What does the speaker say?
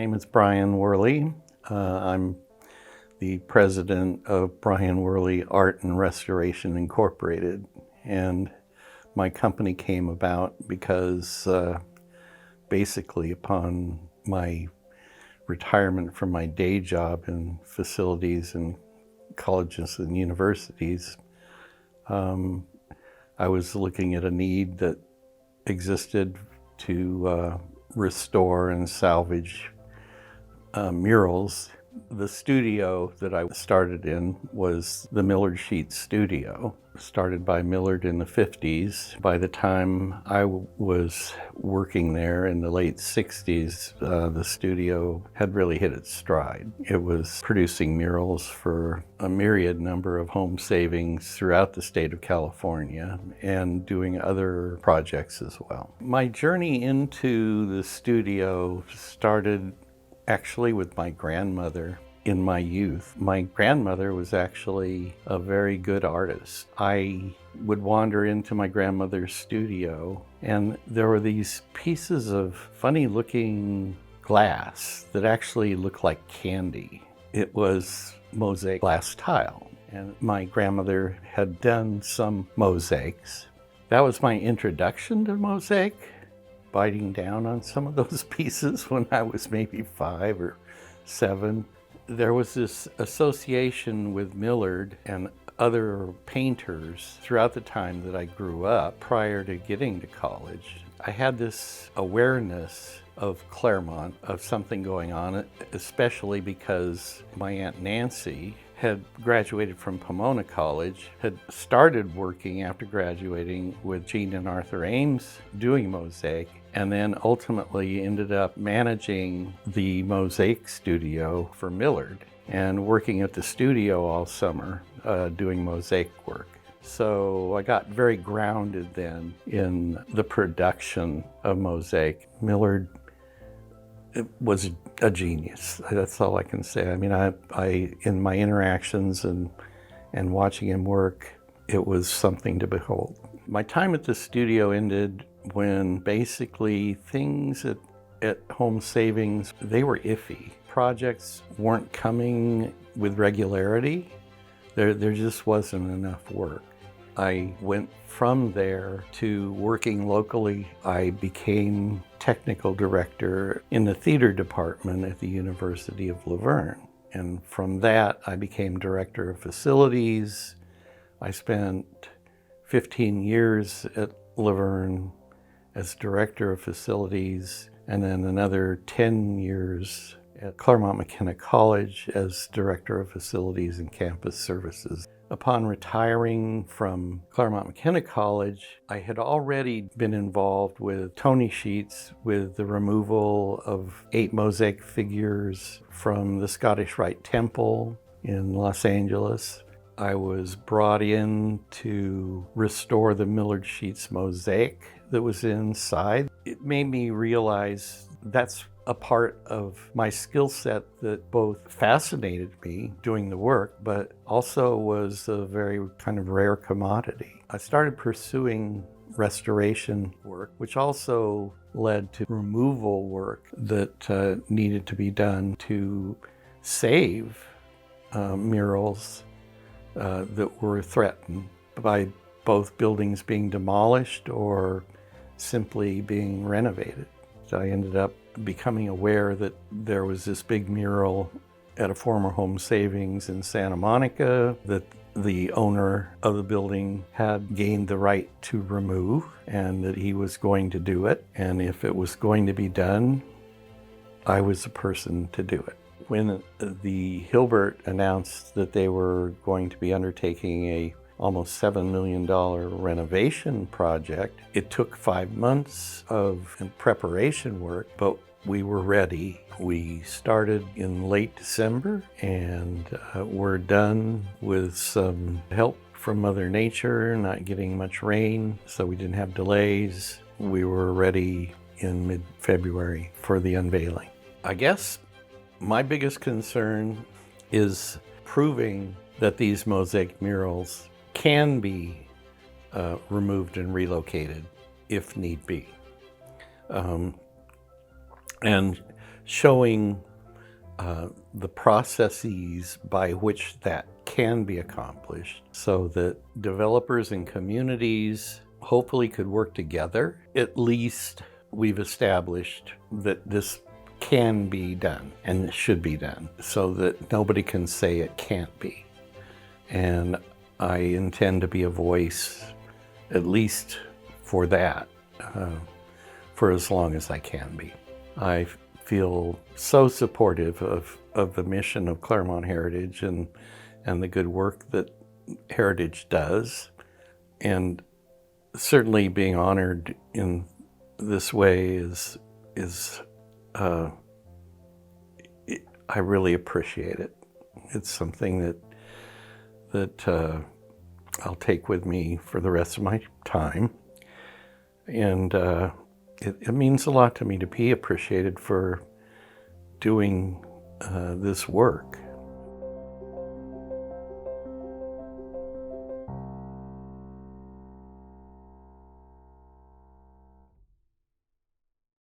name is Brian Worley. I'm the president of Brian Worley Art and Restoration Incorporated. And my company came about because basically upon my retirement from my day job in facilities and colleges and universities, I was looking at a need that existed to restore and salvage murals. The studio that I started in was the Millard Sheets Studio, started by Millard in the 50s. By the time I was working there in the late 60s, the studio had really hit its stride. It was producing murals for a myriad number of home savings throughout the state of California and doing other projects as well. My journey into the studio started actually with my grandmother in my youth. My grandmother was actually a very good artist. I would wander into my grandmother's studio and there were these pieces of funny looking glass that actually looked like candy. It was mosaic glass tile, and my grandmother had done some mosaics. That was my introduction to mosaic, biting down on some of those pieces when I was maybe 5 or 7. There was this association with Millard and other painters throughout the time that I grew up prior to getting to college. I had this awareness of Claremont, of something going on, especially because my Aunt Nancy had graduated from Pomona College, had started working after graduating with Jean and Arthur Ames doing mosaic, and then ultimately ended up managing the mosaic studio for Millard and working at the studio all summer doing mosaic work. So I got very grounded then in the production of mosaic. Millard was a genius. That's all I can say. I mean, I in my interactions and watching him work, it was something to behold. My time at the studio ended when basically things at Home Savings, they were iffy. Projects weren't coming with regularity. There just wasn't enough work. I went from there to working locally. I became technical director in the theater department at the University of Laverne. And from that, I became director of facilities. I spent 15 years at Laverne as director of facilities, and then another 10 years at Claremont McKenna College as director of facilities and campus services. Upon retiring from Claremont McKenna College, I had already been involved with Tony Sheets with the removal of 8 mosaic figures from the Scottish Rite Temple in Los Angeles. I was brought in to restore the Millard Sheets mosaic that was inside. It made me realize that's a part of my skill set that both fascinated me doing the work, but also was a very kind of rare commodity. I started pursuing restoration work, which also led to removal work that needed to be done to save murals that were threatened by both buildings being demolished or simply being renovated. So I ended up becoming aware that there was this big mural at a former Home Savings in Santa Monica that the owner of the building had gained the right to remove, and that he was going to do it. And if it was going to be done, I was the person to do it. When the Hilbert announced that they were going to be undertaking a almost $7 million renovation project, it took 5 months of preparation work, but we were ready. We started in late December and we're done with some help from Mother Nature, not getting much rain, so we didn't have delays. We were ready in mid-February for the unveiling. I guess my biggest concern is proving that these mosaic murals can be removed and relocated if need be. And showing the processes by which that can be accomplished so that developers and communities hopefully could work together. At least we've established that this can be done and should be done so that nobody can say it can't be. And I intend to be a voice, at least for that, for as long as I can be. I feel so supportive of the mission of Claremont Heritage and the good work that Heritage does. And certainly being honored in this way I really appreciate it. It's something that I'll take with me for the rest of my time. And it means a lot to me to be appreciated for doing this work.